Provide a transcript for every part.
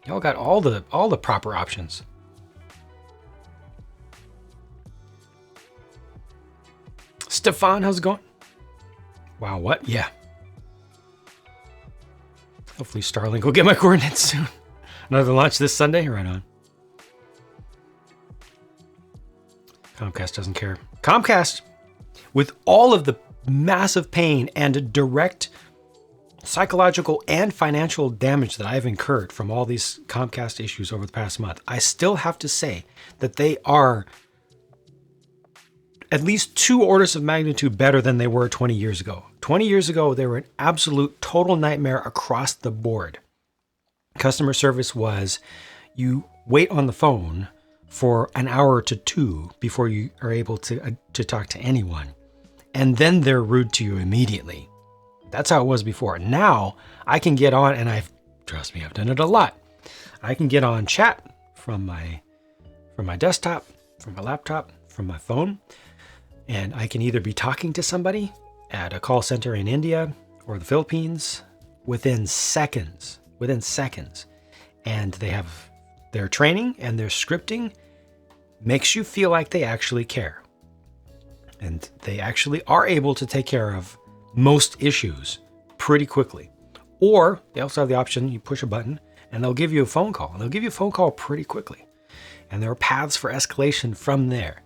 Y'all got all the proper options. Stefan, how's it going? Wow, what? Yeah. Hopefully Starlink will get my coordinates soon. Another launch this Sunday? Right on. Comcast doesn't care. Comcast, with all of the massive pain and direct psychological and financial damage that I've incurred from all these Comcast issues over the past month, I still have to say that they are at least 2 orders of magnitude better than they were 20 years ago. 20 years ago, they were an absolute total nightmare across the board. Customer service was, you wait on the phone for an hour to 2 before you are able to talk to anyone. And then they're rude to you immediately. That's how it was before. Now I can get on, and trust me, I've done it a lot. I can get on chat from my desktop, from my laptop, from my phone, and I can either be talking to somebody at a call center in India or the Philippines within seconds. And they have their training and their scripting makes you feel like they actually care. And they actually are able to take care of most issues pretty quickly. Or they also have the option, you push a button and they'll give you a phone call. And they'll give you a phone call pretty quickly. And there are paths for escalation from there.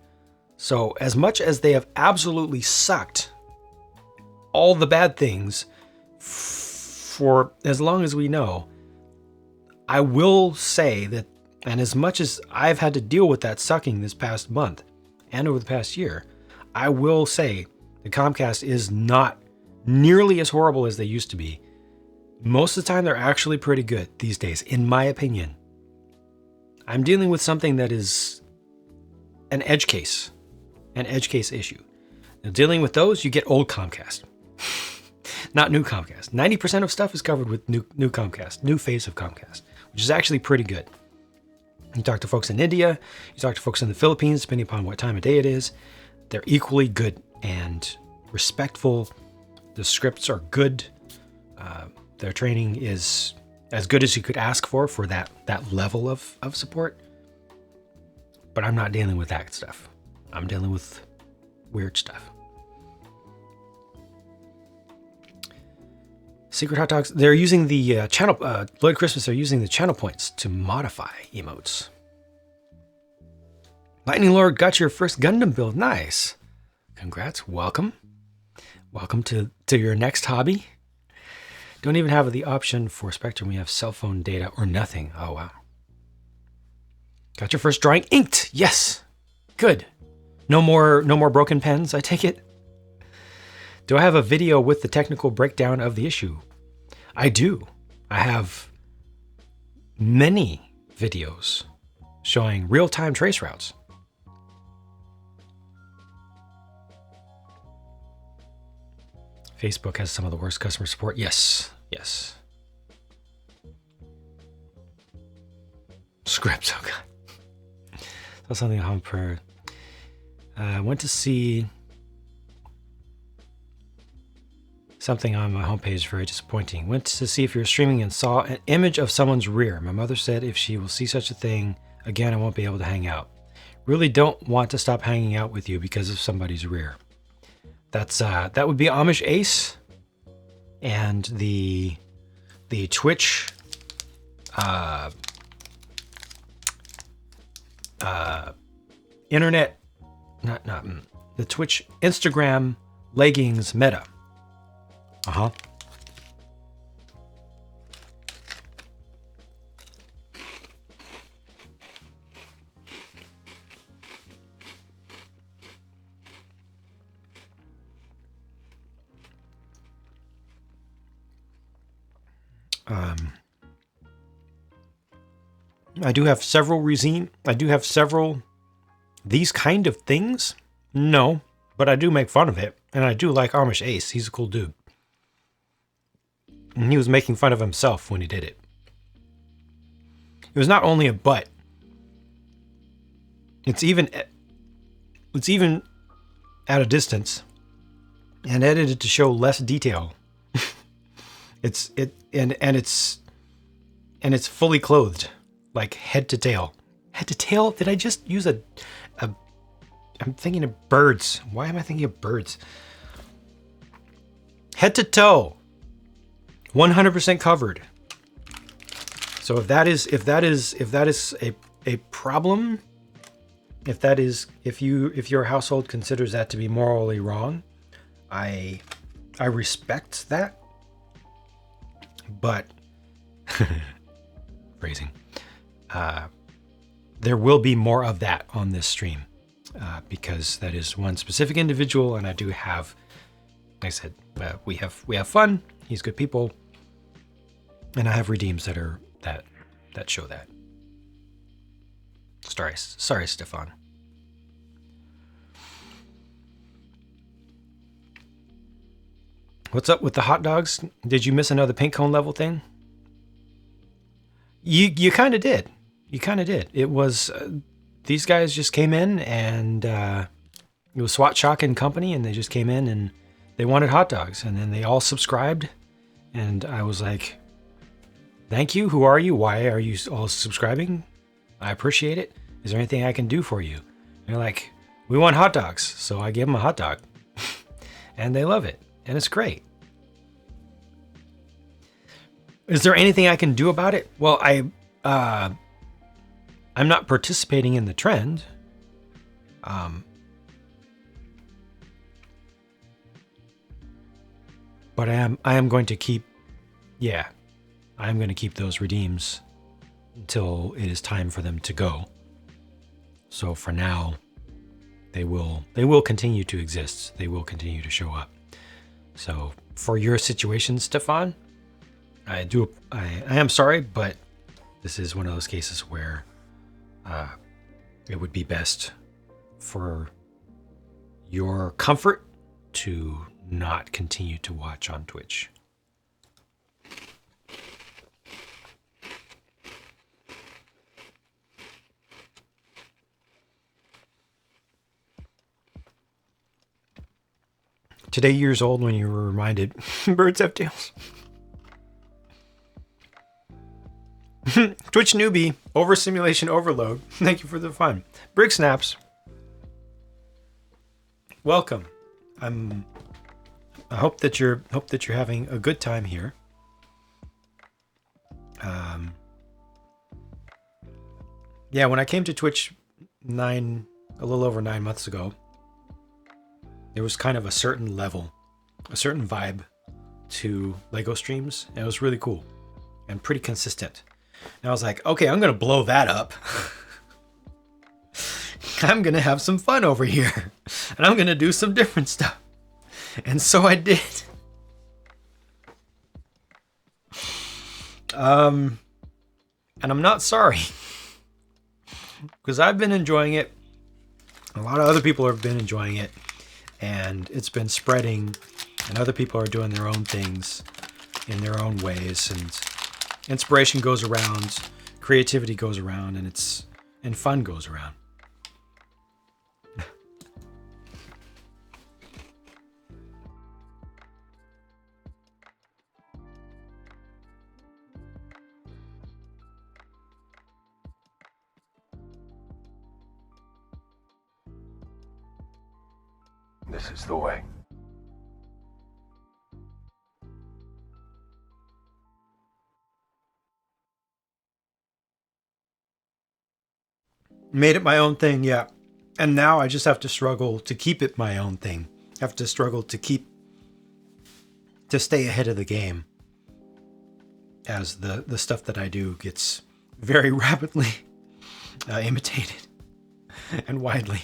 So as much as they have absolutely sucked all the bad things for as long as we know, I will say that, and as much as I've had to deal with that sucking this past month and over the past year, I will say the Comcast is not nearly as horrible as they used to be. Most of the time, they're actually pretty good these days, in my opinion. I'm dealing with something that is an edge case issue. Now, dealing with those, you get old Comcast, not new Comcast. 90% of stuff is covered with new Comcast, new face of Comcast, which is actually pretty good. You talk to folks in India, you talk to folks in the Philippines, depending upon what time of day it is, they're equally good and respectful. The scripts are good. Their training is as good as you could ask for that level of support. But I'm not dealing with that stuff. I'm dealing with weird stuff. Secret Hot Dogs, they're using the channel, Lloyd Christmas, they're using the channel points to modify emotes. Lightning Lord got your first Gundam build. Nice. Congrats. Welcome. Welcome to your next hobby. Don't even have the option for Spectrum. We have cell phone data or nothing. Oh, wow. Got your first drawing inked. Yes. Good. No more broken pens, I take it. Do I have a video with the technical breakdown of the issue? I do. I have many videos showing real-time trace routes. Facebook has some of the worst customer support. Yes. Scripts, oh God. Saw something at home per. I went to see something on my homepage, very disappointing. Went to see if you were streaming and saw an image of someone's rear. My mother said if she will see such a thing again, I won't be able to hang out. Really don't want to stop hanging out with you because of somebody's rear. That would be Amish Ace and the Twitch internet, not the Twitch Instagram leggings meta. I do have several these kind of things. No, but I do make fun of it. And I do like Amish Ace. He's a cool dude. And he was making fun of himself when he did it. It was not only a butt. It's even at a distance and edited to show less detail. It's and it's fully clothed, like head to tail. Head to tail? Did I just use a I'm thinking of birds. Why am I thinking of birds? Head to toe, 100% covered. So if that is a problem, if your household considers that to be morally wrong, I respect that. But phrasing, there will be more of that on this stream, because that is one specific individual, and I do have, like I said, we have fun. He's good people, and I have redeems that show that. Sorry, Stefan. What's up with the hot dogs? Did you miss another pink cone level thing? You kind of did. You kind of did. It was these guys just came in, and it was SWAT Shock and Company, and they just came in and they wanted hot dogs, and then they all subscribed, and I was like, thank you. Who are you? Why are you all subscribing? I appreciate it. Is there anything I can do for you? And they're like, we want hot dogs. So I gave them a hot dog and they love it. And it's great. Is there anything I can do about it? Well, I'm not participating in the trend. But I am going to keep, I'm going to keep those redeems until it is time for them to go. So for now, they will continue to exist. They will continue to show up. So for your situation, Stefan, I am sorry, but this is one of those cases where it would be best for your comfort to not continue to watch on Twitch. Today years old when you were reminded birds have tails. Twitch newbie, overstimulation overload. Thank you for the fun. Brick Snaps, welcome. I hope that you're having a good time here. Yeah, when I came to Twitch a little over 9 months ago, there was kind of a certain level, a certain vibe to LEGO streams, and it was really cool and pretty consistent. And I was like, okay, I'm gonna blow that up. I'm gonna have some fun over here, and I'm gonna do some different stuff. And so I did. And I'm not sorry, because I've been enjoying it. A lot of other people have been enjoying it, and it's been spreading, and other people are doing their own things in their own ways, and inspiration goes around, creativity goes around, and fun goes around. This is the way. Made it my own thing, yeah. And now I just have to struggle to keep it my own thing. I have to struggle to stay ahead of the game, as the stuff that I do gets very rapidly imitated and widely.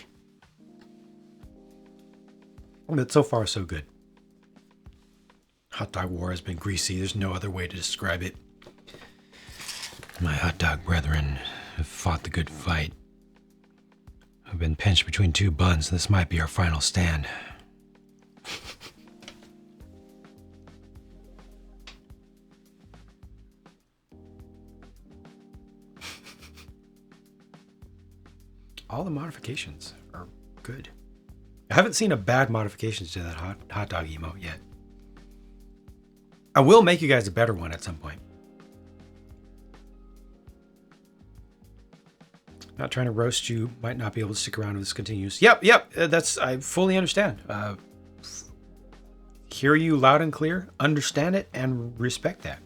But so far, so good. Hot dog war has been greasy. There's no other way to describe it. My hot dog brethren have fought the good fight. I've been pinched between two buns. This might be our final stand. All the modifications are good. I haven't seen a bad modification to that hot dog emote yet. I will make you guys a better one at some point. Not trying to roast you. Might not be able to stick around if this continues. Yep. That's, I fully understand. Hear you loud and clear, understand it, and respect that.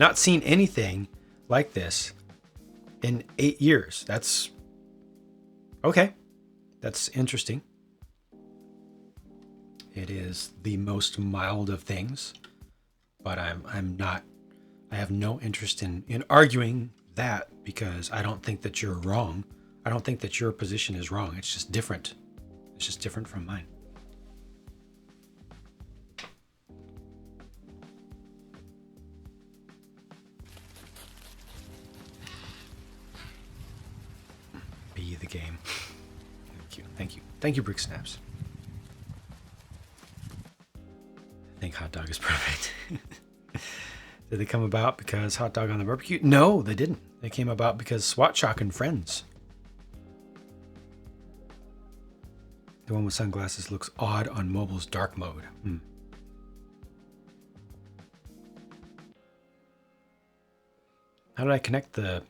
Not seen anything like this in 8 years. That's okay. That's interesting. It is the most mild of things, but I have no interest in arguing that, because I don't think that you're wrong. I don't think that your position is wrong. It's just different. It's just different from mine. Be the game. Thank you, Brick Snaps. I think hot dog is perfect. Did they come about because hot dog on the barbecue? No, they didn't. They came about because SWAT Shock and friends. The one with sunglasses looks odd on mobile's dark mode. How did I connect the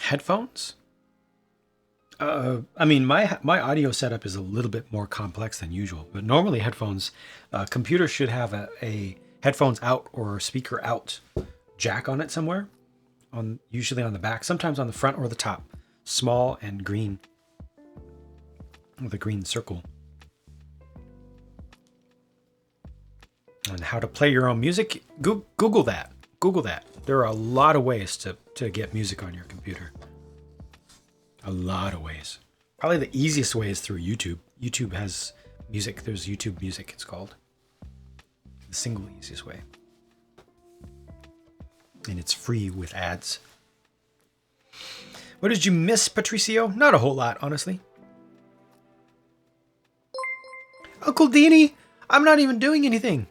headphones? I mean, my audio setup is a little bit more complex than usual, but normally headphones, computers should have a headphones out or speaker out jack on it somewhere, usually on the back, sometimes on the front or the top, small and green, with a green circle. And how to play your own music, Google that. There are a lot of ways to get music on your computer. A lot of ways. Probably the easiest way is through YouTube. YouTube has music. There's YouTube Music, it's called. The single easiest way. And it's free with ads. What did you miss, Patricio? Not a whole lot, honestly. Uncle Deanie, I'm not even doing anything.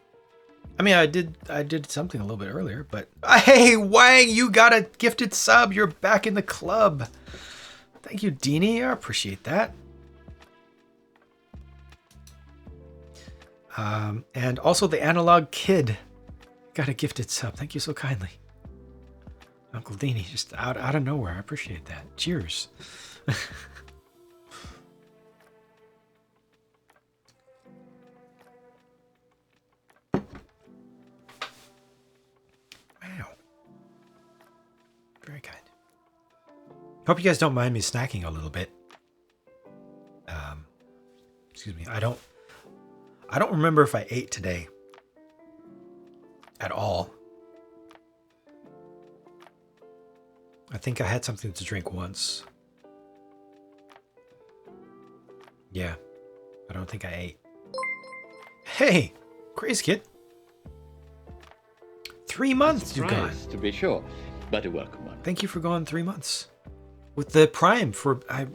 I mean, I did something a little bit earlier, but hey, Wang, you got a gifted sub. You're back in the club. Thank you, Deanie. I appreciate that. And also the Analog Kid got a gifted sub. Thank you so kindly. Uncle Deanie, just out of nowhere. I appreciate that. Cheers. Wow. Very kind. Hope you guys don't mind me snacking a little bit. Excuse me. I don't remember if I ate today at all. I think I had something to drink once. Yeah, I don't think I ate. Hey, Crazy Kid. 3 months you've gone. To be sure, but a welcome one. Thank you for going 3 months. With the Prime I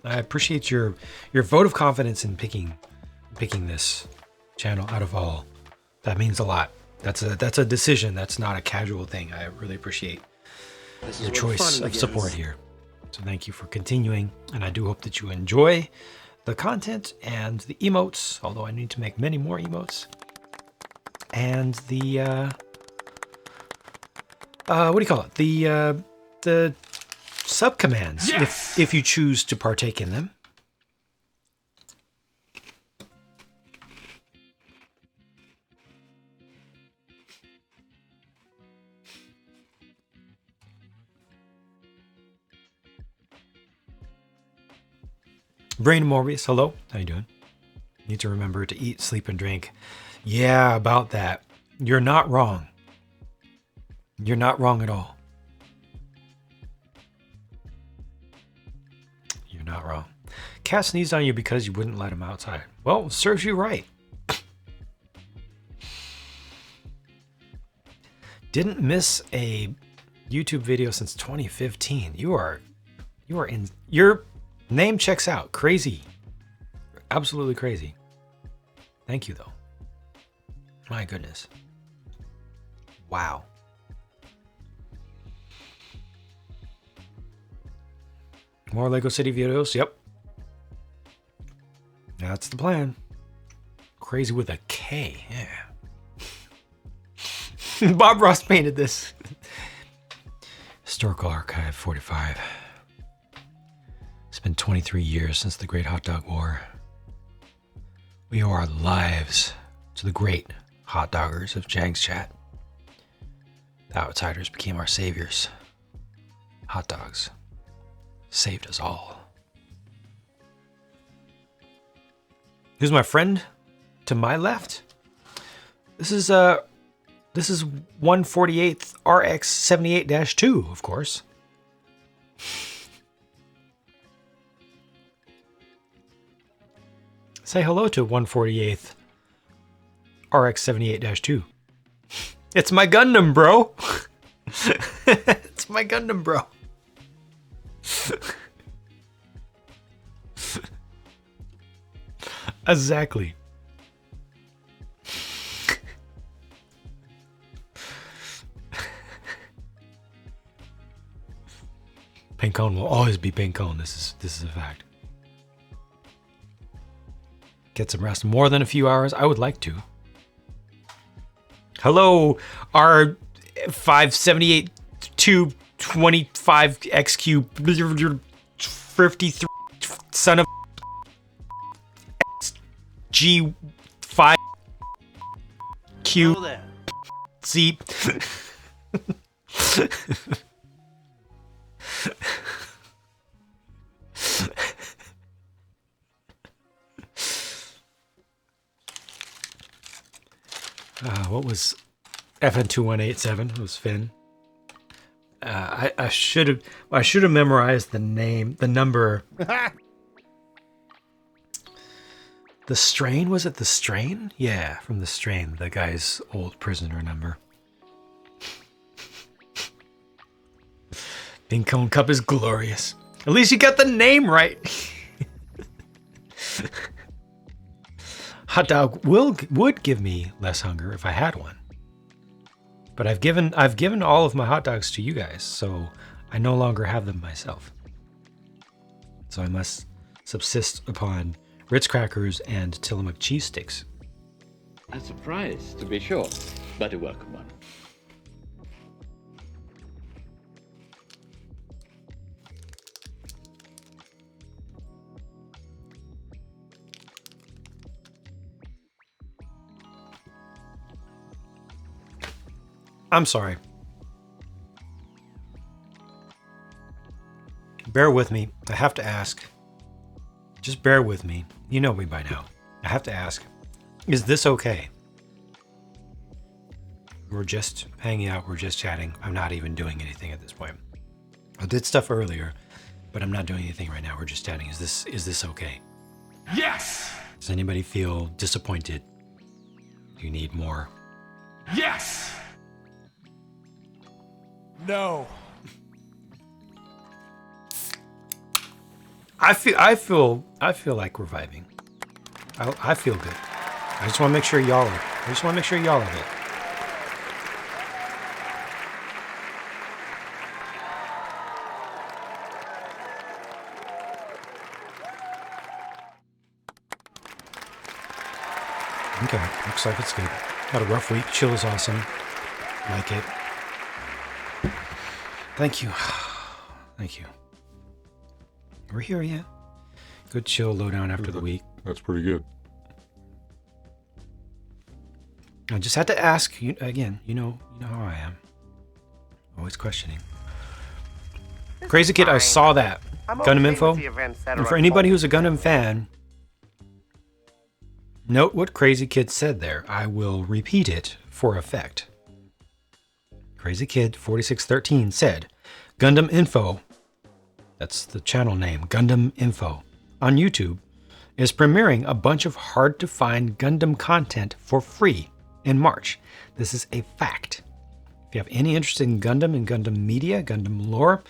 appreciate your vote of confidence in picking this channel out of all. That means a lot. That's a decision. That's not a casual thing. I really appreciate your choice of support here. So thank you for continuing, and I do hope that you enjoy the content and the emotes, although I need to make many more emotes. And the what do you call it? The sub commands, yes! if you choose to partake in them. Brain Morbius, hello. How you doing? Need to remember to eat, sleep, and drink. Yeah, about that. You're not wrong. You're not wrong at all. You're not wrong. Cat sneezed on you because you wouldn't let him outside. Well, serves you right. Didn't miss a YouTube video since 2015. You are in your name checks out. Crazy. Absolutely crazy. Thank you though. My goodness. Wow. More Lego City videos. Yep. That's the plan. Crazy with a K. Yeah. Bob Ross painted this. Historical Archive 45. It's been 23 years since the Great Hot Dog War. We owe our lives to the great hot doggers of Jang's Chat. The outsiders became our saviors. Hot dogs saved us all. Who's my friend to my left? This is 148th RX 78-2, of course. Say hello to 148th RX 78-2. It's my Gundam, bro. It's my Gundam, bro. Exactly. Pincone will always be Pincone. This is a fact. Get some rest. More than a few hours. I would like to. Hello, R 578 225 XQ 53 son of G5 Q Z. What was FN2187? It was Finn. I should have memorized the name, the number. The Strain, was it The Strain? Yeah, from The Strain, the guy's old prisoner number. Pincone Cup is glorious. At least you got the name right. Hot dog would give me less hunger if I had one. But I've given all of my hot dogs to you guys, so I no longer have them myself. So I must subsist upon Ritz crackers and Tillamook cheese sticks. A surprise, to be sure, but a welcome one. I'm sorry. Bear with me. I have to ask. Just bear with me. You know me by now. I have to ask. Is this okay? We're just hanging out. We're just chatting. I'm not even doing anything at this point. I did stuff earlier, but I'm not doing anything right now. We're just chatting. Is this okay? Yes! Does anybody feel disappointed? Do you need more? Yes! No. I feel like we're vibing. I feel good. I just want to make sure y'all are. I just want to make sure y'all are good. Okay, looks like it's good. Had a rough week. Chill is awesome. Like it. Thank you. Thank you. We're here yet? Good chill lowdown after the week. That's pretty good. I just had to ask you again. You know how I am. Always questioning. Crazy Kid, I saw that Gundam info. And for anybody who's a Gundam fan, note what Crazy Kid said there. I will repeat it for effect. Crazy Kid 4613 said, Gundam Info, that's the channel name, Gundam Info, on YouTube, is premiering a bunch of hard-to-find Gundam content for free in March. This is a fact. If you have any interest in Gundam and Gundam media, Gundam lore,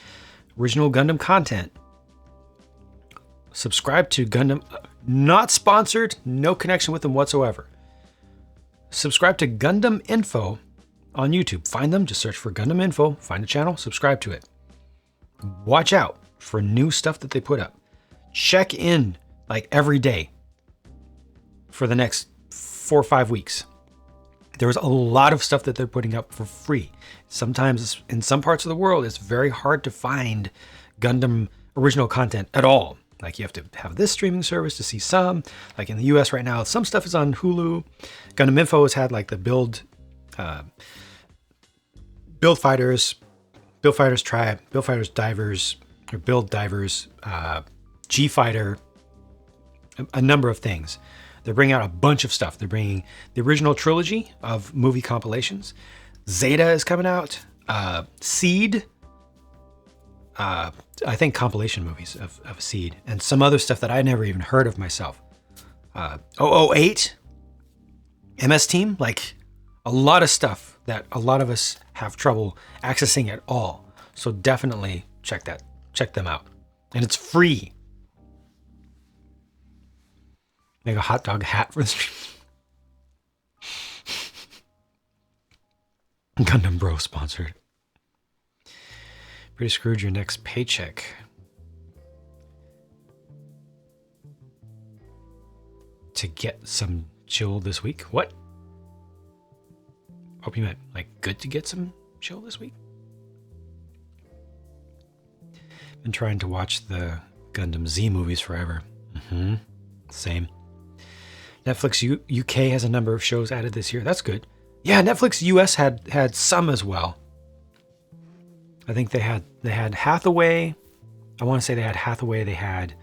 original Gundam content, subscribe to Gundam, not sponsored, no connection with them whatsoever. Subscribe to Gundam Info on YouTube. Find them, just search for Gundam Info, find a channel, subscribe to it. Watch out for new stuff that they put up. Check in like every day for the next 4 or 5 weeks. There's a lot of stuff that they're putting up for free. Sometimes in some parts of the world, it's very hard to find Gundam original content at all. Like you have to have this streaming service to see some. Like in the US right now, some stuff is on Hulu. Gundam Info has had like the Build Fighters Tribe, Build Fighters Divers, or Build Divers, G Fighter, a number of things. They're bringing out a bunch of stuff. They're bringing the original trilogy of movie compilations. Zeta is coming out. Seed. I think compilation movies of Seed. And some other stuff that I never even heard of myself. 008. MS Team. Like a lot of stuff that a lot of us have trouble accessing at all. So definitely check them out. And it's free. Make a hot dog hat for the stream. Gundam Bro sponsored. Pretty screwed your next paycheck. To get some chill this week? What? Hope you meant like good to get some chill this week. Been trying to watch the Gundam Z movies forever. Same. Netflix UK has a number of shows added this year. That's good. Yeah, Netflix US had some as well. I think they had Hathaway. I want to say they had Hathaway. They had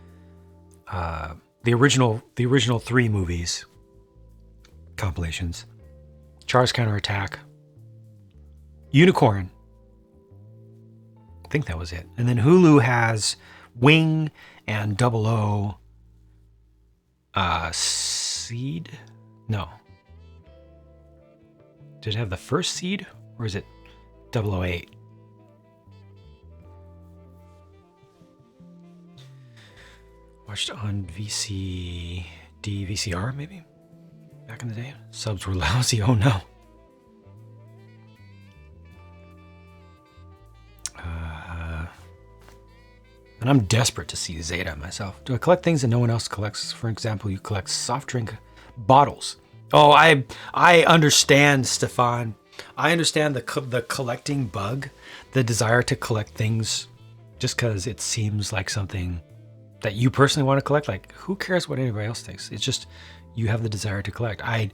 the original 3 movies compilations. Char's Counterattack. Unicorn. I think that was it. And then Hulu has Wing and 00. Seed? No. Did it have the first Seed? Or is it 008? Watched on VCR maybe? Back in the day? Subs were lousy. Oh no. And I'm desperate to see Zeta myself. Do I collect things that no one else collects? For example, you collect soft drink bottles. Oh, I understand, Stefan. I understand the collecting bug, the desire to collect things just because it seems like something that you personally want to collect. Like, who cares what anybody else thinks? It's just you have the desire to collect. I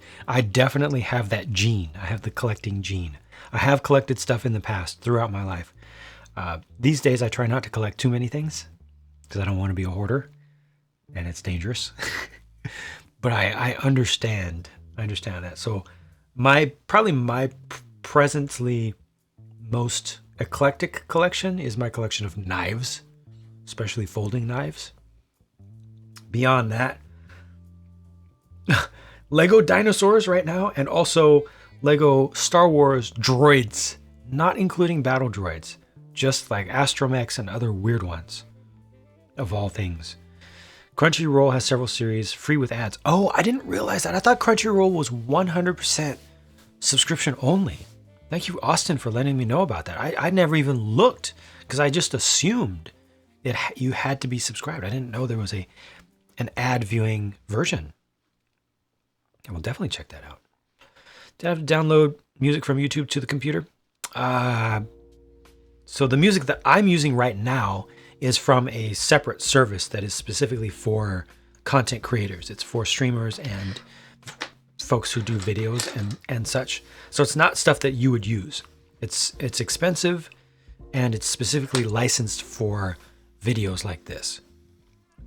definitely have that gene. I have the collecting gene. I have collected stuff in the past throughout my life. These days, I try not to collect too many things because I don't want to be a hoarder, and it's dangerous. But I understand. I understand that. So my presently most eclectic collection is my collection of knives, especially folding knives. Beyond that, Lego dinosaurs right now, and also Lego Star Wars droids, not including battle droids, just like astromechs and other weird ones, of all things. Crunchyroll has several series free with ads. Oh, I didn't realize that. I thought Crunchyroll was 100% subscription only. Thank you, Austin, for letting me know about that. I never even looked because I just assumed you had to be subscribed. I didn't know there was an ad viewing version. I will definitely check that out. Did I have to download music from YouTube to the computer? So the music that I'm using right now is from a separate service that is specifically for content creators. It's for streamers and folks who do videos and such. So it's not stuff that you would use. It's expensive, and it's specifically licensed for videos like this.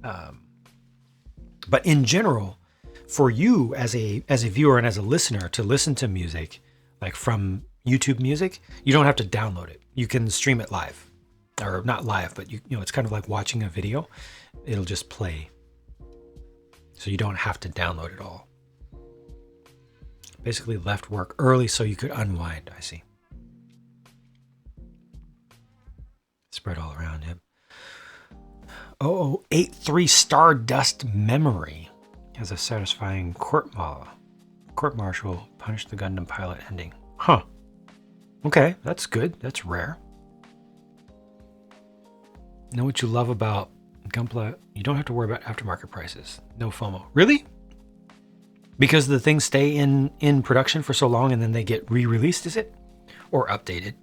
But in general, for you as a viewer and as a listener to listen to music, like from YouTube Music, you don't have to download it. You can stream it live, or not live, but you know it's kind of like watching a video. It'll just play, so you don't have to download it all. Basically, left work early so you could unwind. I see. Spread all around him. 0083 Stardust Memory has a satisfying court-martial punish the Gundam pilot ending. Huh. Okay, that's good. That's rare. Know what you love about Gunpla? You don't have to worry about aftermarket prices. No FOMO. Really? Because the things stay in production for so long and then they get re-released, is it? Or updated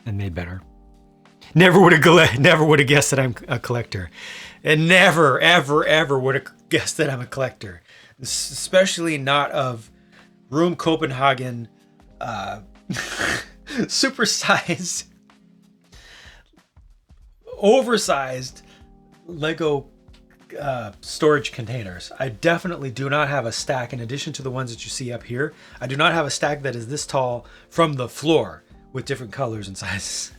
and made better. Never would have guessed that I'm a collector. And never, ever, ever would have guessed that I'm a collector. Especially not of Room Copenhagen supersized, oversized Lego storage containers. I definitely do not have a stack, in addition to the ones that you see up here. I do not have a stack that is this tall from the floor with different colors and sizes.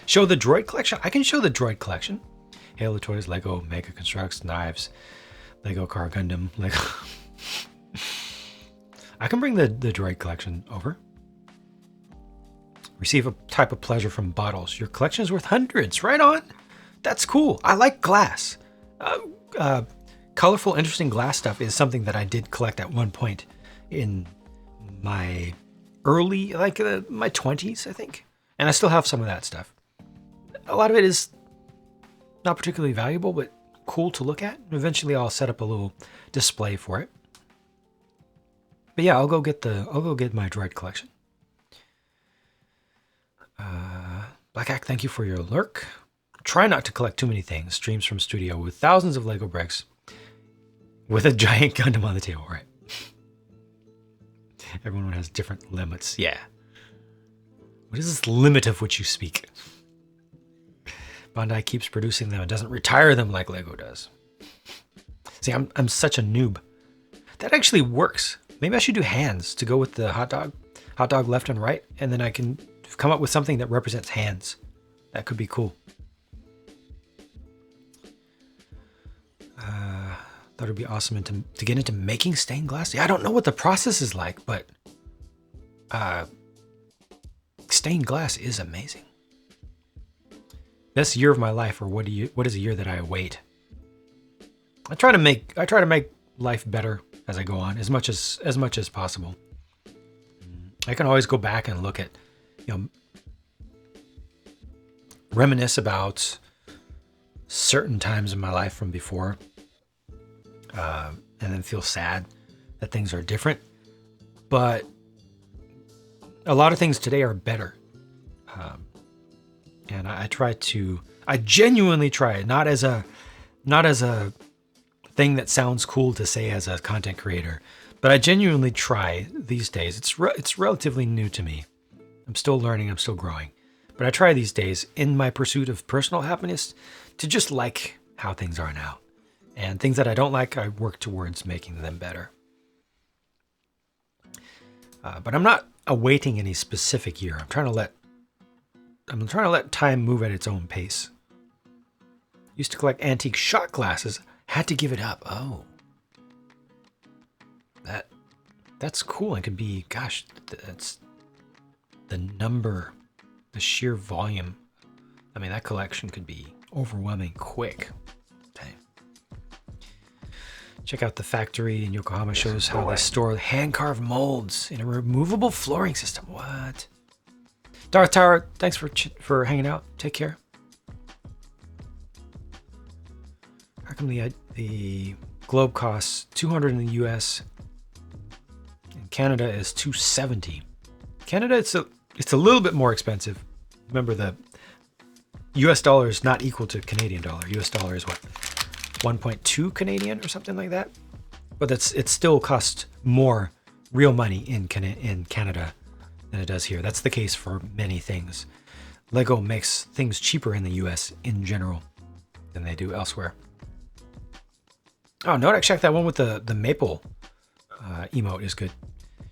Show the droid collection. I can show the droid collection. Halo toys, Lego Mega Constructs, knives, Lego Car Gundam, Lego. I can bring the droid collection over. Receive a type of pleasure from bottles. Your collection is worth hundreds. Right on. That's cool. I like glass. Colorful, interesting glass stuff is something that I did collect at one point in my early, my 20s, I think. And I still have some of that stuff. A lot of it is not particularly valuable, but cool to look at. Eventually I'll set up a little display for it. But yeah, I'll go get my droid collection. Black Act, thank you for your lurk. Try not to collect too many things. Streams from studio with thousands of Lego bricks with a giant Gundam on the table, right? Everyone has different limits. Yeah. What is this limit of which you speak? Bandai keeps producing them and doesn't retire them like Lego does. See, I'm such a noob. That actually works. Maybe I should do hands to go with the hot dog left and right, and then I can come up with something that represents hands. That could be cool. Thought it'd be awesome to get into making stained glass. Yeah, I don't know what the process is like, but stained glass is amazing. Best year of my life, or what is a year that I await? I try to make life better as I go on, as much as possible. I can always go back and look at, reminisce about certain times in my life from before, and then feel sad that things are different. But a lot of things today are better. And I genuinely try, not as a thing that sounds cool to say as a content creator, but I genuinely try these days. It's relatively new to me. I'm still learning, I'm still growing, but I try these days in my pursuit of personal happiness to just like how things are now, and things that I don't like, I work towards making them better. But I'm not awaiting any specific year. I'm trying to let time move at its own pace. Used to collect antique shot glasses. Had to give it up. Oh. That's cool. It could be, gosh, that's the number, the sheer volume. I mean, that collection could be overwhelming quick. Okay. Check out the factory in Yokohama. Shows how they store hand-carved molds in a removable flooring system. What? Darth Tower, thanks for hanging out. Take care. How come the globe costs $200 in the US? In Canada is $270. Canada, it's a little bit more expensive. Remember, the US dollar is not equal to Canadian dollar. US dollar is what, 1.2 Canadian or something like that. But it still costs more real money in Canada than it does here. That's the case for many things. Lego makes things cheaper in the US in general than they do elsewhere. Oh, Nodak Shack, that one with the maple emote is good.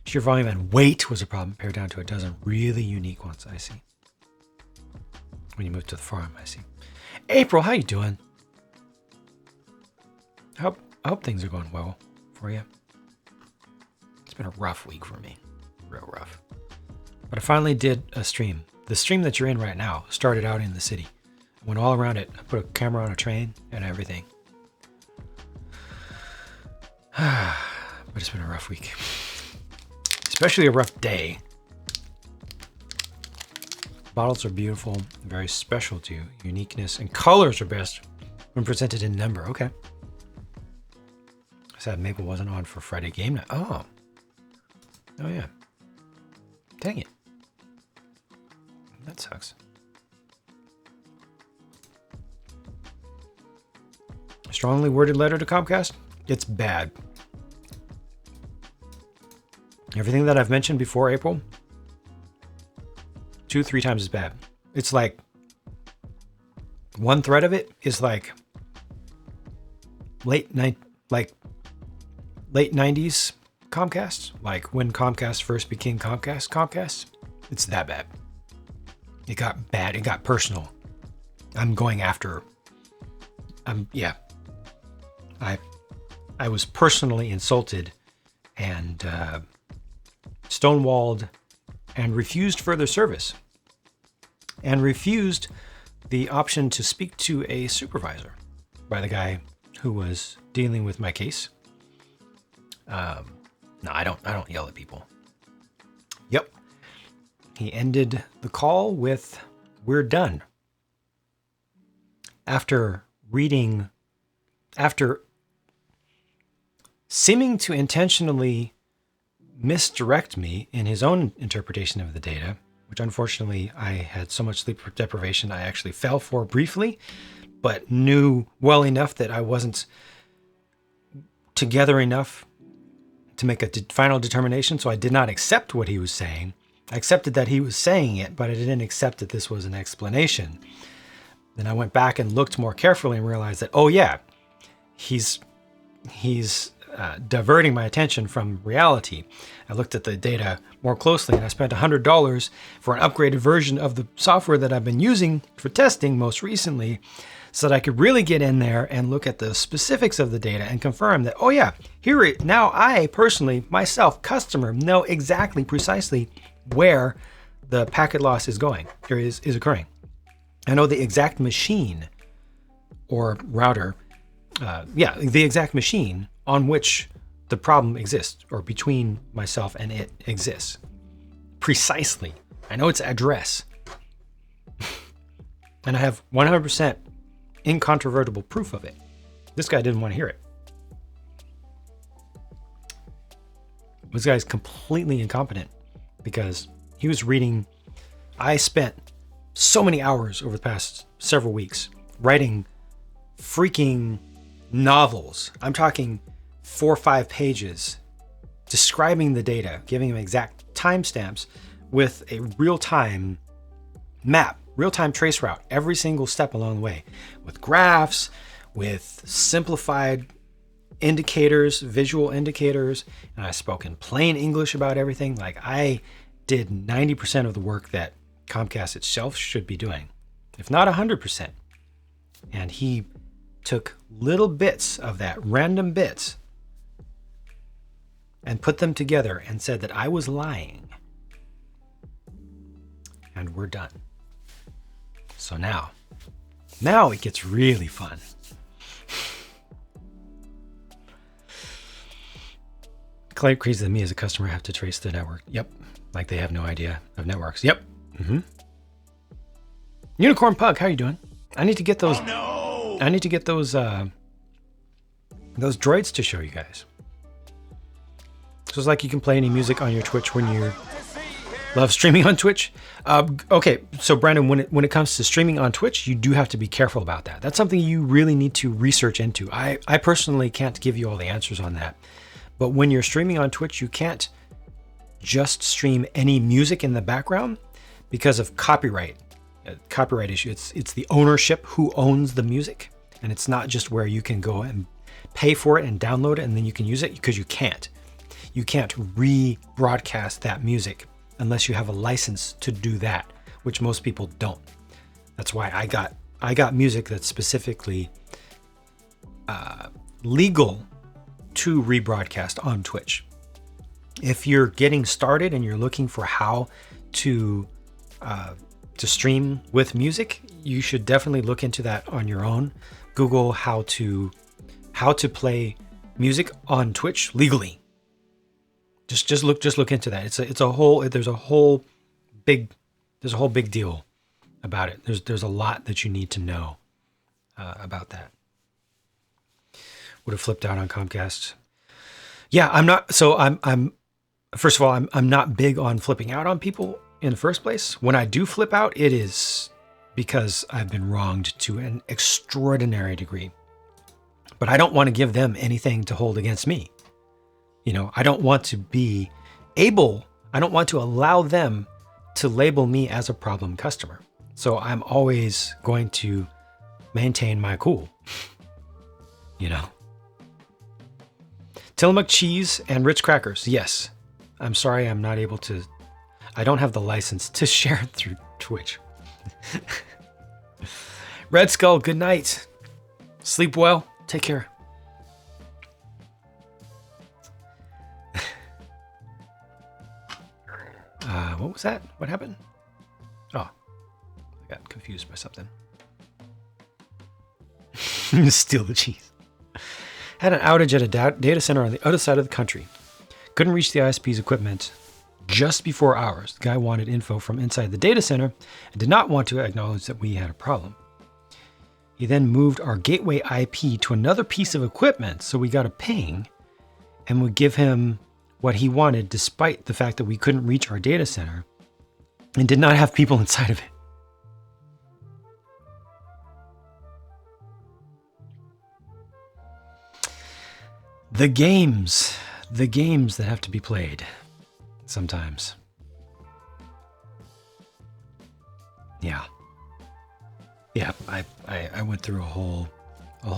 Sheer volume and weight was a problem. Pared down to a dozen really unique ones. I see. When you move to the farm, I see. April, how you doing? I hope things are going well for you. It's been a rough week for me. Real rough. But I finally did a stream. The stream that you're in right now started out in the city. I went all around it. I put a camera on a train and everything. But it's been a rough week. Especially a rough day. Bottles are beautiful, very special to you. Uniqueness and colors are best when presented in number. Okay. Sad Maple wasn't on for Friday game night. Oh yeah. Dang it. That sucks. strongly worded letter to Comcast. It's bad. Everything that I've mentioned before April, 2-3 times as bad. It's like one thread of it is like late 90s Comcast, like when Comcast first became Comcast. It's that bad. It got bad. It got personal. I'm going after. I was personally insulted and stonewalled and refused further service and refused the option to speak to a supervisor by the guy who was dealing with my case. No, I don't yell at people. Yep. He ended the call with, "We're done." After seeming to intentionally misdirect me in his own interpretation of the data, which unfortunately I had so much sleep deprivation I actually fell for briefly, but knew well enough that I wasn't together enough to make a final determination, so I did not accept what he was saying. I accepted that he was saying it, but I didn't accept that this was an explanation. Then I went back and looked more carefully and realized that, oh yeah, he's diverting my attention from reality. I looked at the data more closely and I spent $100 for an upgraded version of the software that I've been using for testing most recently so that I could really get in there and look at the specifics of the data and confirm that, oh yeah, now I personally, myself, customer, know exactly precisely where the packet loss is going or is occurring. I know the exact machine or router, the exact machine on which the problem exists, or between myself and it exists. Precisely. I know its address. And I have 100% incontrovertible proof of it. This guy didn't want to hear it. This guy's completely incompetent because he was reading. I spent so many hours over the past several weeks writing freaking novels. I'm talking 4 or 5 pages describing the data, giving him exact timestamps with a real-time map, real-time trace route, every single step along the way, with graphs, with simplified indicators, visual indicators, and I spoke in plain English about everything. Like I did 90% of the work that Comcast itself should be doing, if not 100%. And he took little bits of that, random bits, and put them together and said that I was lying. And we're done. So now it gets really fun. Crazy that me as a customer have to trace the network. Yep. Like they have no idea of networks. Yep. Unicorn Pug, how you doing? I need to get those. Oh, no. I need to get those droids to show you guys. So it's like you can play any music on your Twitch when you love streaming on Twitch. Okay, so Brandon, when it comes to streaming on Twitch, you do have to be careful about that. That's something you really need to research into. I personally can't give you all the answers on that. But when you're streaming on Twitch, you can't just stream any music in the background because of copyright issue. It's the ownership, who owns the music, and it's not just where you can go and pay for it and download it and then you can use it, because you can't rebroadcast that music unless you have a license to do that, which most people don't. That's why I got music that's specifically legal to rebroadcast on Twitch. If you're getting started and you're looking for how to stream with music, you should definitely look into that on your own. Google how to play music on Twitch legally. Just look into that. There's a whole big deal about it. There's a lot that you need to know about that. Would have flipped out on Comcast. Yeah, I'm not. So I'm first of all, I'm not big on flipping out on people in the first place. When I do flip out, it is because I've been wronged to an extraordinary degree. But I don't want to give them anything to hold against me. I don't want to I don't want to allow them to label me as a problem customer. So I'm always going to maintain my cool. Tillamook cheese and Ritz crackers. Yes. I'm sorry I'm not able to. I don't have the license to share it through Twitch. Red Skull, good night. Sleep well. Take care. What was that? What happened? Oh, I got confused by something. Steal the cheese. Had an outage at a data center on the other side of the country. Couldn't reach the ISP's equipment just before hours. The guy wanted info from inside the data center and did not want to acknowledge that we had a problem. He then moved our gateway IP to another piece of equipment, so we got a ping and would give him what he wanted despite the fact that we couldn't reach our data center and did not have people inside of it. The games that have to be played sometimes. Yeah, I went through a whole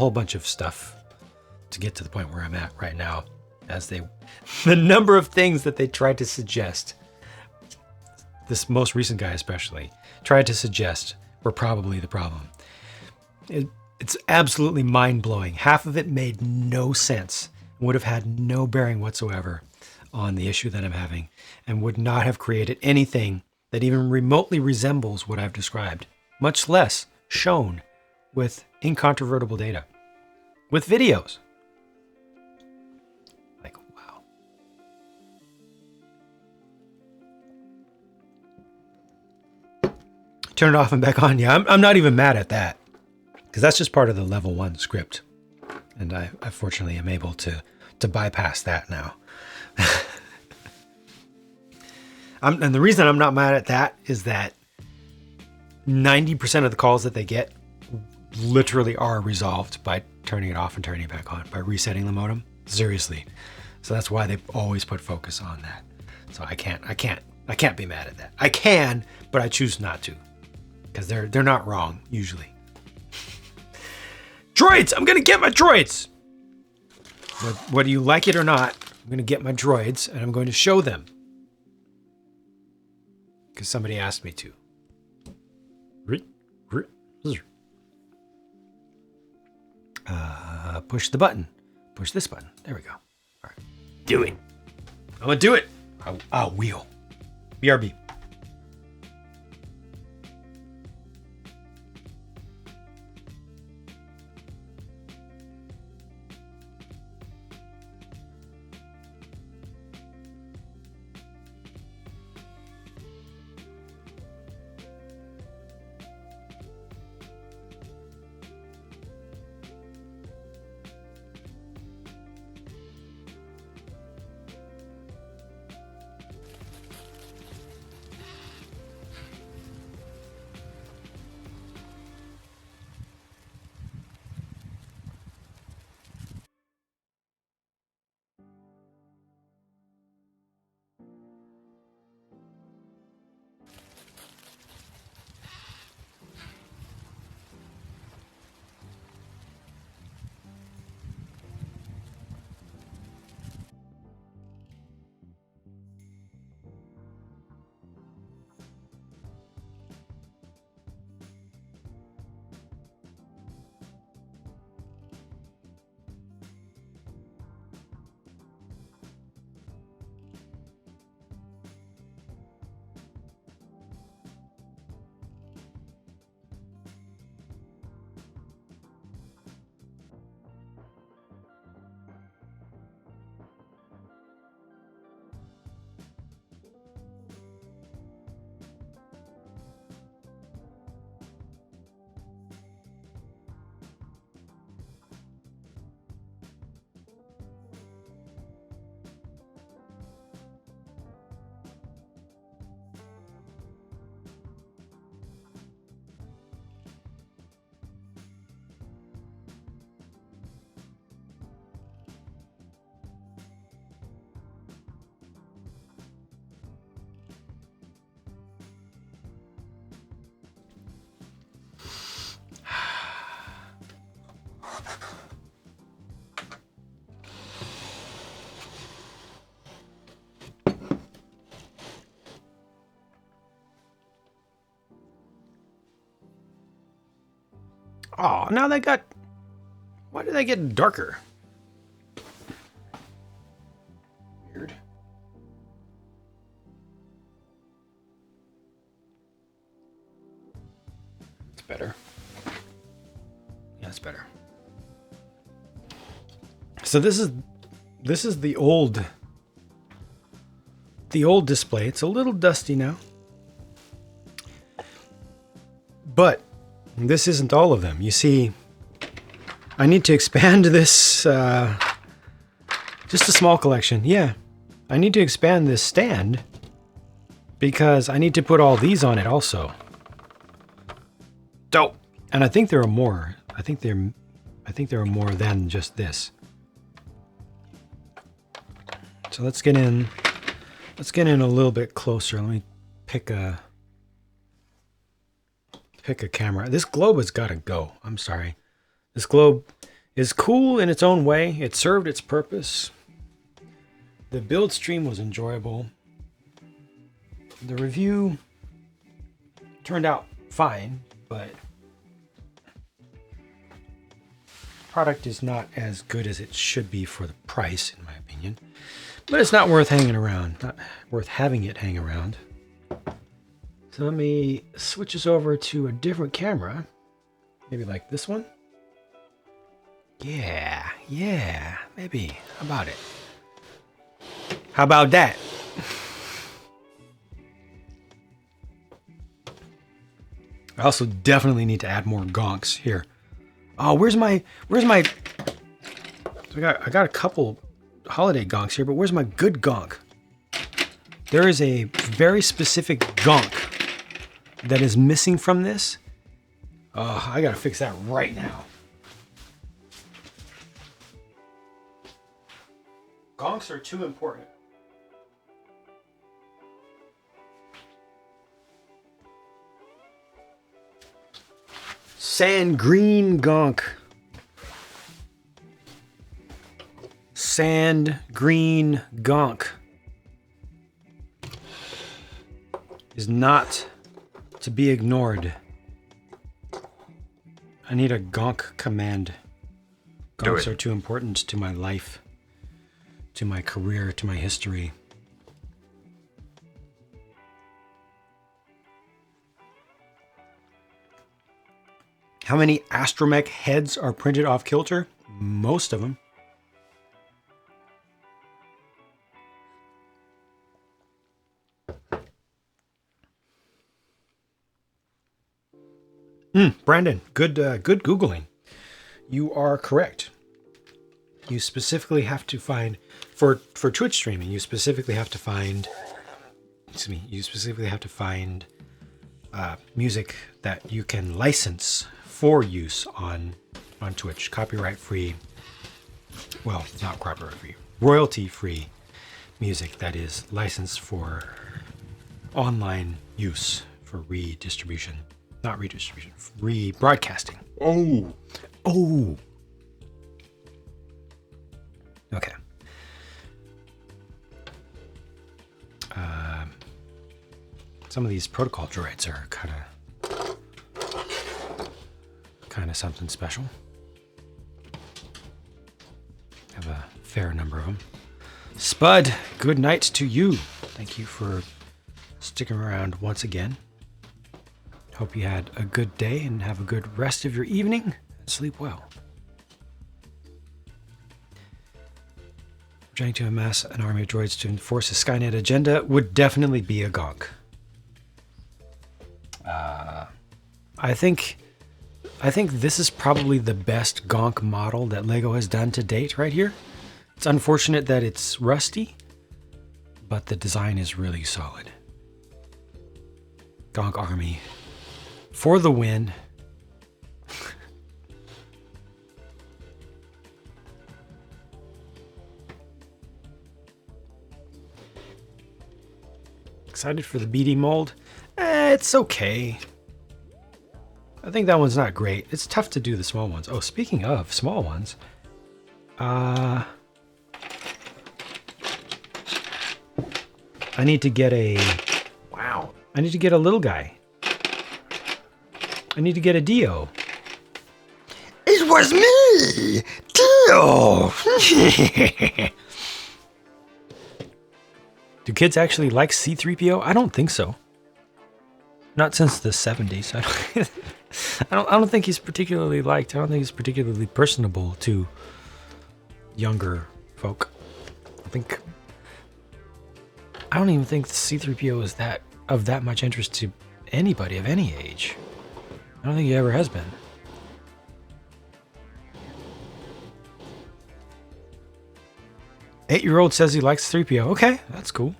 bunch of stuff to get to the point where I'm at right now. The number of things that they tried to suggest, this most recent guy especially, tried to suggest were probably the problem. It's absolutely mind-blowing. Half of it made no sense, would have had no bearing whatsoever on the issue that I'm having, and would not have created anything that even remotely resembles what I've described, much less shown with incontrovertible data, with videos. Like, wow. Turn it off and back on. Yeah, I'm not even mad at that, because that's just part of the level 1 script. And I fortunately am able to bypass that now. And the reason I'm not mad at that is that 90% of the calls that they get literally are resolved by turning it off and turning it back on, by resetting the modem. Seriously. So that's why they always put focus on that. So I can't be mad at that. I can, but I choose not to, because they're not wrong usually. Droids! I'm gonna get my droids! Whether you like it or not, I'm gonna get my droids and I'm going to show them. Because somebody asked me to. Push the button. Push this button. There we go. All right. Do it. I'm gonna do it. I'll wheel. BRB. Oh, now they got... Why did they get darker? Weird. It's better. Yeah, it's better. So this is the old display. It's a little dusty now. But this isn't all of them. You see, I need to expand this, just a small collection. Yeah, I need to expand this stand because I need to put all these on it also. Dope. And I think there are more. I think there are more than just this. So let's get in a little bit closer. Let me pick a camera. This globe has got to go. I'm sorry. This globe is cool in its own way. It served its purpose. The build stream was enjoyable. The review turned out fine, but product is not as good as it should be for the price, in my opinion. But it's not worth hanging around. Not worth having it hang around. So let me switch this over to a different camera. Maybe like this one. Yeah, maybe. How about it? How about that? I also definitely need to add more gonks here. Oh, where's my I got a couple holiday gonks here, but where's my good gonk? There is a very specific gonk that is missing from this. Oh, I gotta fix that right now. Gonks are too important. Sand green gonk. Sand green gonk is not to be ignored. I need a gonk command. Gonks are too important to my life, to my career, to my history. How many astromech heads are printed off kilter? Most of them. Brandon, good Googling. You are correct. You specifically have to find, for Twitch streaming, you specifically have to find, music that you can license for use on Twitch. Copyright free, well, not copyright free, royalty free music that is licensed for online use for redistribution. Not redistribution, rebroadcasting. Oh. Okay. Some of these protocol droids are kind of something special. Have a fair number of them. Spud, good night to you. Thank you for sticking around once again. Hope you had a good day and have a good rest of your evening and sleep well. Trying to amass an army of droids to enforce a Skynet agenda would definitely be a gonk. I think this is probably the best gonk model that LEGO has done to date right here. It's unfortunate that it's rusty, but the design is really solid. Gonk army. For the win. Excited for the BD mold? It's okay. I think that one's not great. It's tough to do the small ones. Oh, speaking of small ones, I need to get a... Wow. I need to get a little guy. I need to get a Dio. It was me, Teal. Do kids actually like C-3PO? I don't think so. Not since the 70s. I don't think he's particularly liked. I don't think he's particularly personable to younger folk. I don't even think C-3PO is of that much interest to anybody of any age. I don't think he ever has been. Eight-year-old says he likes 3PO. Okay, that's cool.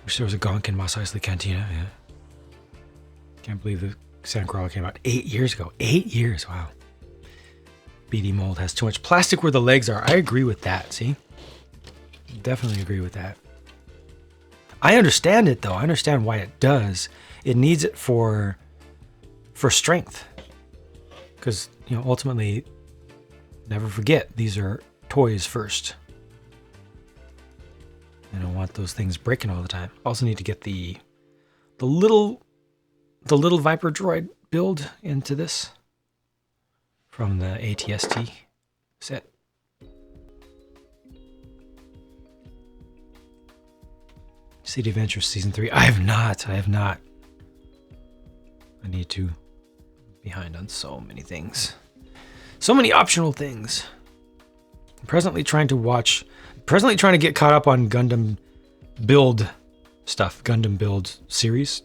Wish there was a Gonk in Mos Eisley Cantina. Yeah. Can't believe the Sandcrawler came out 8 years ago. 8 years, wow. BD mold has too much plastic where the legs are. I agree with that, see? Definitely agree with that. I understand it, though. I understand why it does. It needs it for strength. Because, ultimately, never forget, these are toys first. I don't want those things breaking all the time. Also need to get the little Viper droid build into this from the ATST set. City Adventures Season 3. I have not. I need to. Behind on so many things. So many optional things. I'm presently trying to get caught up on Gundam build stuff. Gundam build series.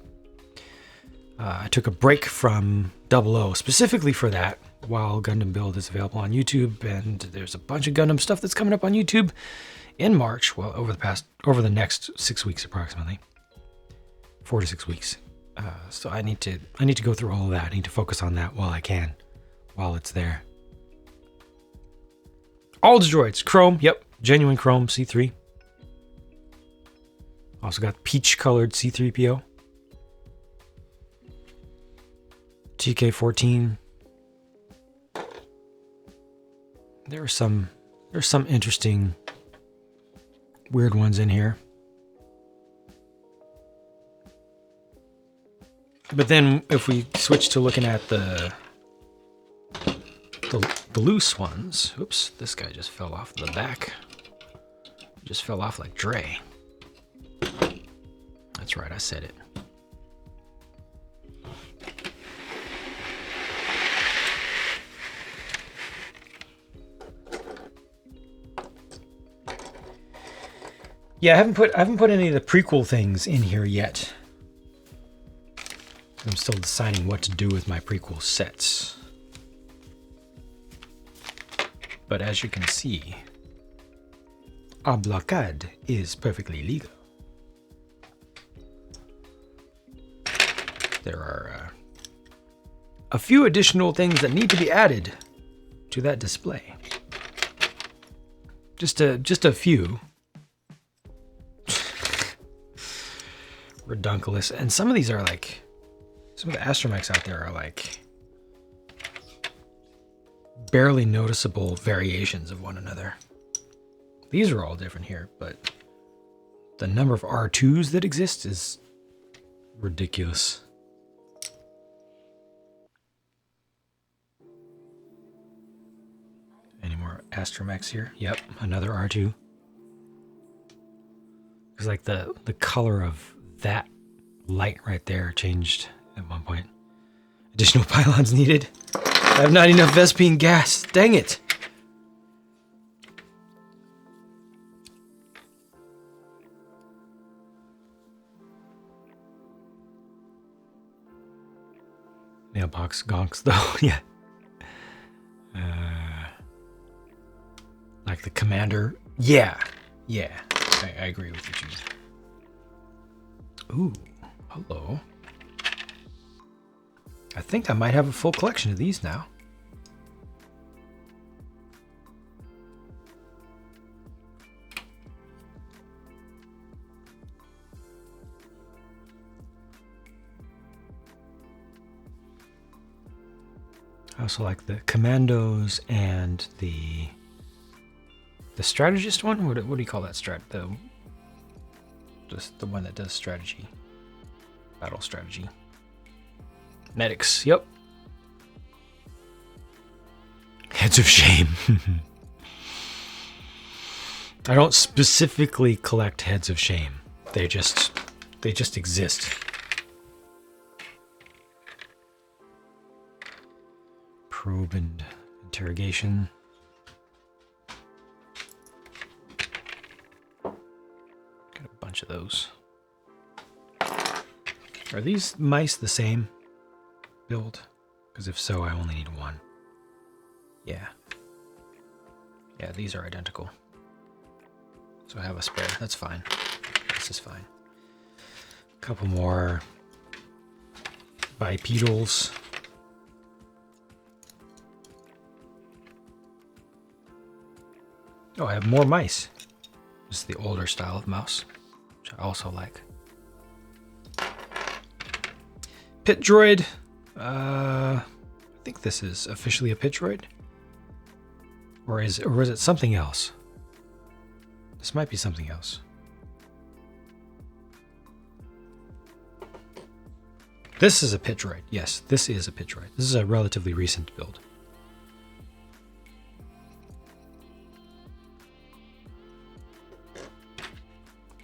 I took a break from 00 specifically for that while Gundam build is available on YouTube, and there's a bunch of Gundam stuff that's coming up on YouTube in March. Well, over the next 6 weeks approximately, 4 to 6 weeks. So I need to go through all of that. I need to focus on that while I can, while it's there. All the droids, Chrome, yep, genuine Chrome C3. Also got peach-colored C3PO. TK14. There's some interesting weird ones in here. But then if we switch to looking at the loose ones, oops, this guy just fell off the back. Just fell off like Dre. That's right, I said it. Yeah, I haven't put any of the prequel things in here yet. I'm still deciding what to do with my prequel sets. But as you can see, a blockade is perfectly legal. There are a few additional things that need to be added to that display. Just a few. Redunculous. And some of these are like, some of the astromechs out there are like barely noticeable variations of one another. These are all different here, but the number of R2s that exist is ridiculous. Any more astromechs here? Yep, another R2. It's like the color of that light right there changed at one point. Additional pylons needed. I have not enough Vespene gas. Dang it. Mailbox gonks though, yeah. Like the commander. Yeah. I agree with you, Jude. Ooh, hello. I think I might have a full collection of these now. I also like the commandos and the strategist one. What do you call that the one that does strategy, battle strategy. Medics, yep. Heads of shame. I don't specifically collect heads of shame. They just exist. Probe and interrogation. Got a bunch of those. Are these mice the same build? Because if so, I only need one. Yeah. Yeah, these are identical. So I have a spare. That's fine. This is fine. A couple more bipedals. Oh, I have more mice. This is the older style of mouse, which I also like. Pit droid. I think this is officially a pit droid. Or is it something else? This might be something else. This is a pit droid. Yes, this is a pit droid. This is a relatively recent build.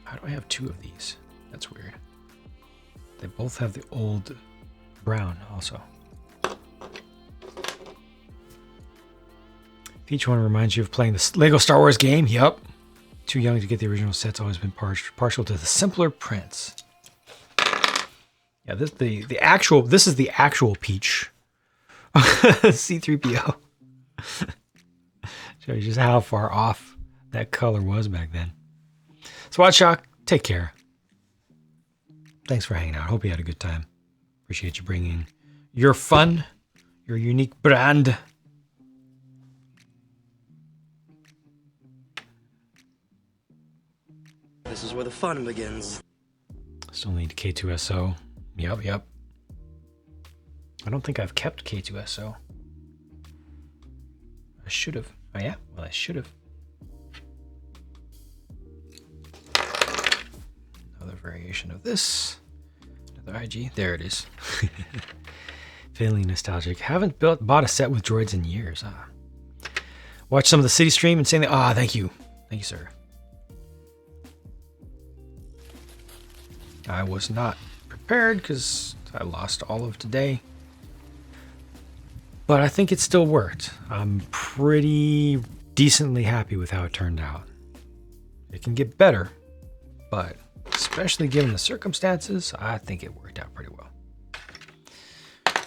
How do I have two of these? That's weird. They both have the old brown also. Each one reminds you of playing the Lego Star Wars game. Yup. Too young to get the original sets. Always been partial to the simpler prints. Yeah, this is the actual Peach. C-3PO. Shows you just how far off that color was back then. Swat Shock, take care. Thanks for hanging out. Hope you had a good time. Appreciate you bringing your fun, your unique brand. This is where the fun begins. Still need K2SO. Yep. I don't think I've kept K2SO. I should have. Oh yeah? Well, I should have. Another variation of this. Another IG. There it is. Feeling nostalgic. Haven't bought a set with droids in years. Watch some of the city stream and saying that. Thank you. Thank you, sir. I was not prepared because I lost all of today. But I think it still worked. I'm pretty decently happy with how it turned out. It can get better, but especially given the circumstances, I think it worked out pretty well.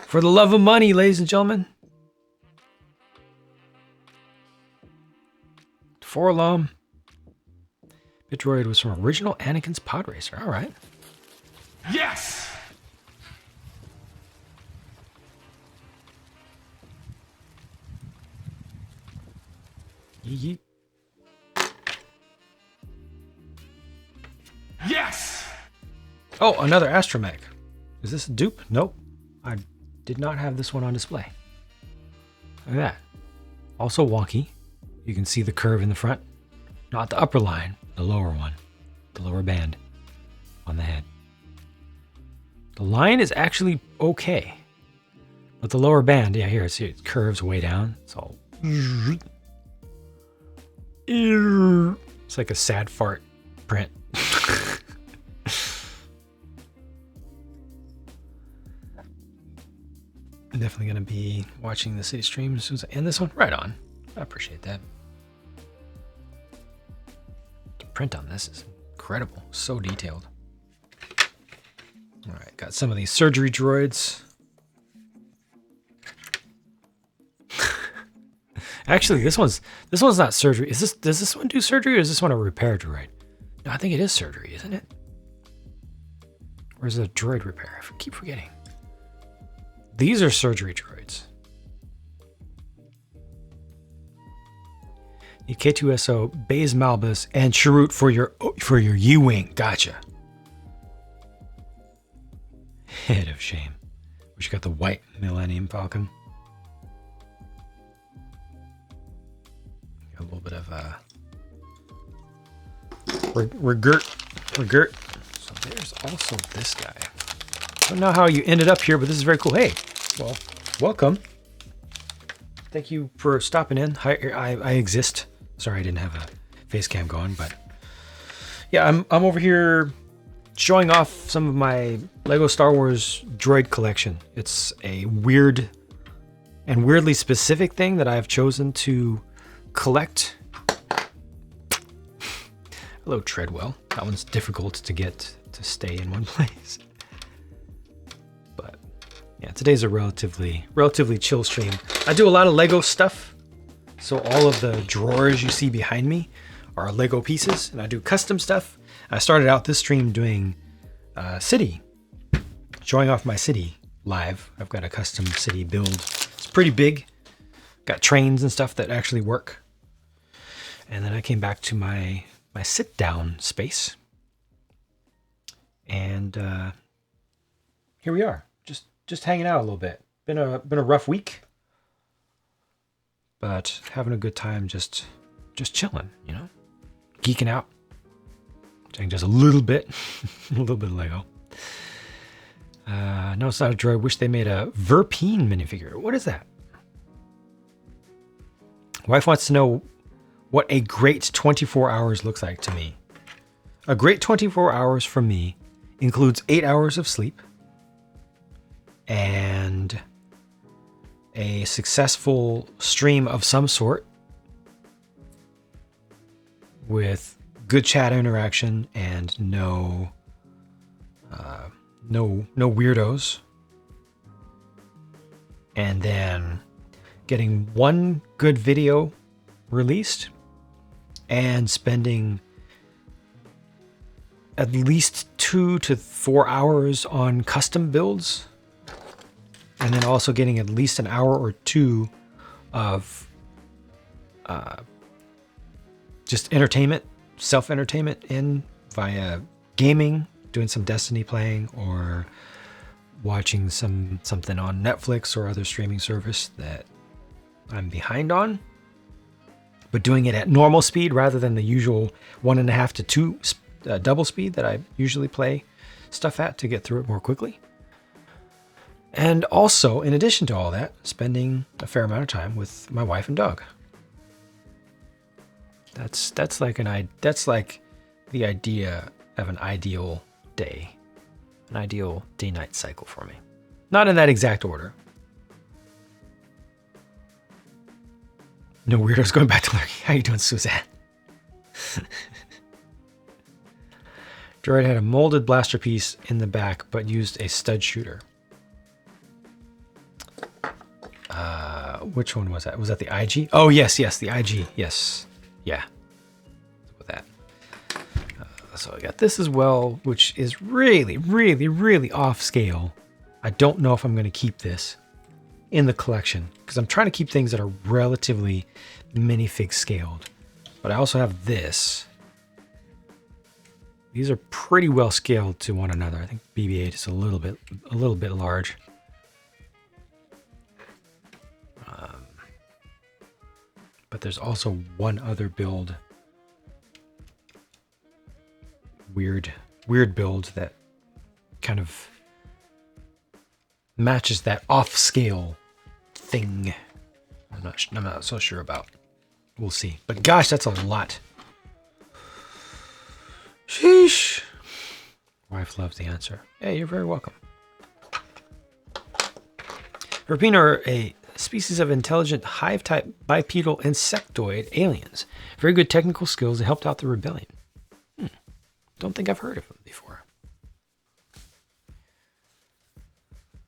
For the love of money, ladies and gentlemen. Forlom. Bitroid was from original Anakin's Pod Racer. All right. Yes! Yeet. Yes! Oh, another Astromech. Is this a dupe? Nope. I did not have this one on display. Look at that. Also wonky. You can see the curve in the front. Not the upper line, the lower one. The lower band on the head. The line is actually okay. But the lower band, yeah, here, see, it curves way down. It's all... It's like a sad fart print. I'm definitely going to be watching the city stream as soon as I end this one. Right on. I appreciate that. The print on this is incredible. So detailed. All right, got some of these surgery droids. Actually, this one's not surgery. Does this one do surgery or is this one a repair droid? No, I think it is surgery, isn't it? Or is it a droid repair? I keep forgetting. These are surgery droids. The K2SO, Baze Malbus, and Chirrut for your U-Wing. Gotcha. Head of shame. Wish you got the white Millennium Falcon. Got a little bit of regurt. So there's also this guy. I don't know how you ended up here, but this is very cool. Hey, well, welcome. Thank you for stopping in. Hi, I exist. Sorry, I didn't have a face cam going, but yeah, I'm over here showing off some of my Lego Star Wars droid collection. It's a weird and weirdly specific thing that I've chosen to collect. Hello, Treadwell. That one's difficult to get to stay in one place. But yeah, today's a relatively chill stream. I do a lot of Lego stuff. So all of the drawers you see behind me are Lego pieces, and I do custom stuff. I started out this stream doing city, showing off my city live. I've got a custom city build. It's pretty big. Got trains and stuff that actually work. And then I came back to my sit down space. And here we are, just hanging out a little bit. Been a rough week, but having a good time, just chilling, you know, geeking out, doing just a little bit, a little bit of Lego. No, it's not a droid. Wish they made a Verpine minifigure. What is that? Wife wants to know what a great 24 hours looks like to me. A great 24 hours for me includes 8 hours of sleep and a successful stream of some sort with good chat interaction and no weirdos. And then getting one good video released and spending at least 2 to 4 hours on custom builds, and then also getting at least an hour or two of just entertainment, self-entertainment in via gaming, doing some Destiny playing, or watching something on Netflix or other streaming service that I'm behind on, but doing it at normal speed rather than the usual 1.5 to 2 double speed that I usually play stuff at to get through it more quickly. And also, in addition to all that, spending a fair amount of time with my wife and dog. That's like the idea of an ideal day, an ideal day-night cycle for me. Not in that exact order. No weirdos going back to lurking. How you doing, Suzanne? Droid had a molded blaster piece in the back, but used a stud shooter. Which one was that? Was that the IG? Oh, yes, the IG. Yes. Yeah. With that. So I got this as well, which is really, really, really off scale. I don't know if I'm going to keep this in the collection because I'm trying to keep things that are relatively minifig scaled. But I also have this. These are pretty well scaled to one another. I think BB-8 is a little bit large. But there's also one other build, weird build that kind of matches that off-scale thing. I'm not so sure about. We'll see. But gosh, that's a lot. Sheesh. Wife loves the answer. Hey, you're very welcome. Verpine are a species of intelligent hive-type bipedal insectoid aliens. Very good technical skills that helped out the rebellion. Don't think I've heard of them before.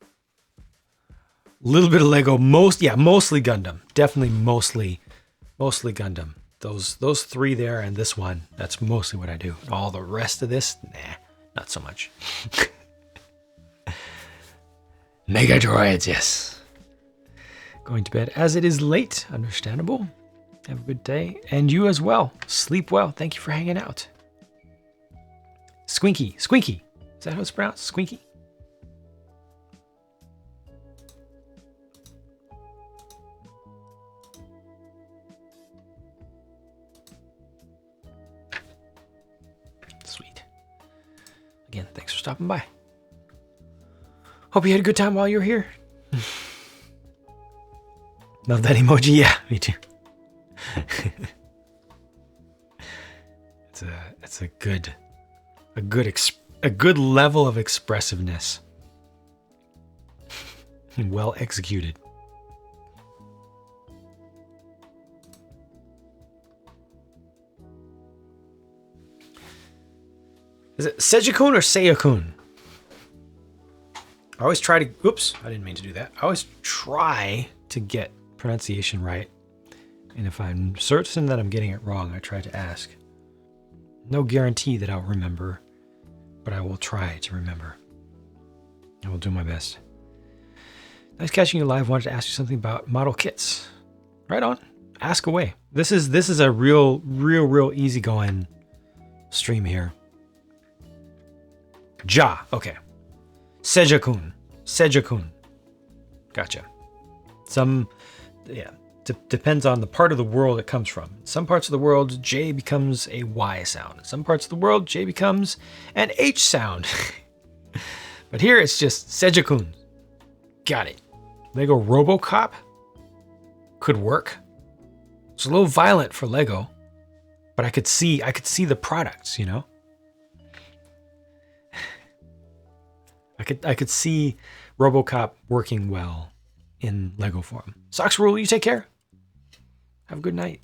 A little bit of Lego, mostly Gundam. Definitely mostly Gundam. Those three there and this one, that's mostly what I do. All the rest of this, nah, not so much. Mega droids, yes. Going to bed as it is late, understandable. Have a good day. And you as well. Sleep well. Thank you for hanging out. Squinky. Is that how it's pronounced? Squinky? Sweet. Again, thanks for stopping by. Hope you had a good time while you were here. Love that emoji. Yeah, me too. it's a good level of expressiveness. Well executed. Is it Sejikun or Seiyakun? I always try to, oops, I didn't mean to do that. I always try to get pronunciation right. And if I'm certain that I'm getting it wrong, I try to ask. No guarantee that I'll remember, but I will try to remember. I will do my best. Nice catching you live. Wanted to ask you something about model kits. Right on. Ask away. This is a real easygoing stream here. Ja. Okay. Sejakun. Gotcha. Depends on the part of the world it comes from. In some parts of the world, J becomes a Y sound. In some parts of the world, J becomes an H sound. But here it's just Sejakun. Got it. Lego RoboCop could work. It's a little violent for Lego, but I could see the products, you know? I could see RoboCop working well in Lego form. Socks Rule, you take care. Have a good night.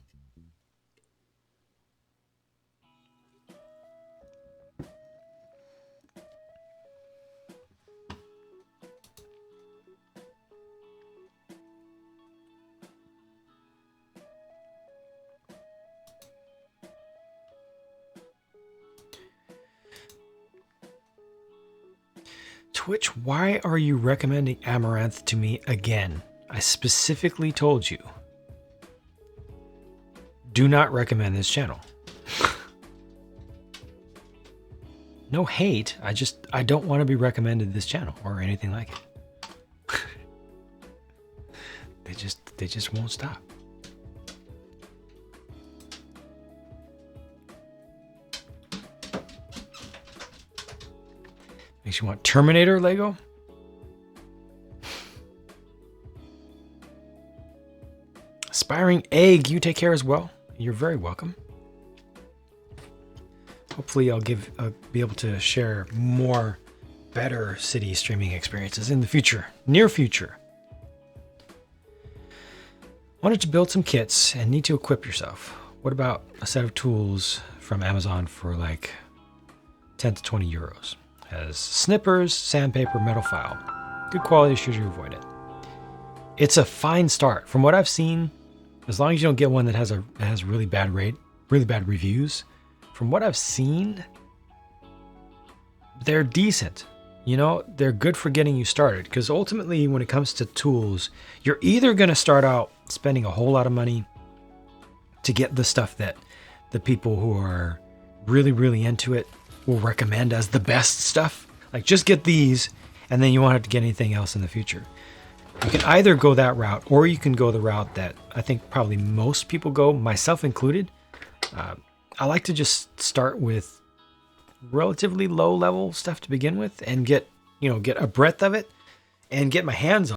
Twitch, why are you recommending Amaranth to me again? I specifically told you, do not recommend this channel. No hate, I don't want to be recommended this channel or anything like it. They just won't stop. Makes you want Terminator Lego? Aspiring Egg, you take care as well. You're very welcome. Hopefully I'll be able to share more better city streaming experiences in the future, near future. Wanted to build some kits and need to equip yourself. What about a set of tools from Amazon for like 10 to 20 euros? Has snippers, sandpaper, metal file. Good quality should you avoid it. It's a fine start. From what I've seen, as long as you don't get one that has really bad reviews, from what I've seen, they're decent. You know, they're good for getting you started. Because ultimately, when it comes to tools, you're either going to start out spending a whole lot of money to get the stuff that the people who are really into it will recommend as the best stuff. Like, just get these, and then you won't have to get anything else in the future. You can either go that route, or you can go the route that I think probably most people go, myself included. I like to just start with relatively low level stuff to begin with and get a breadth of it and get my hands on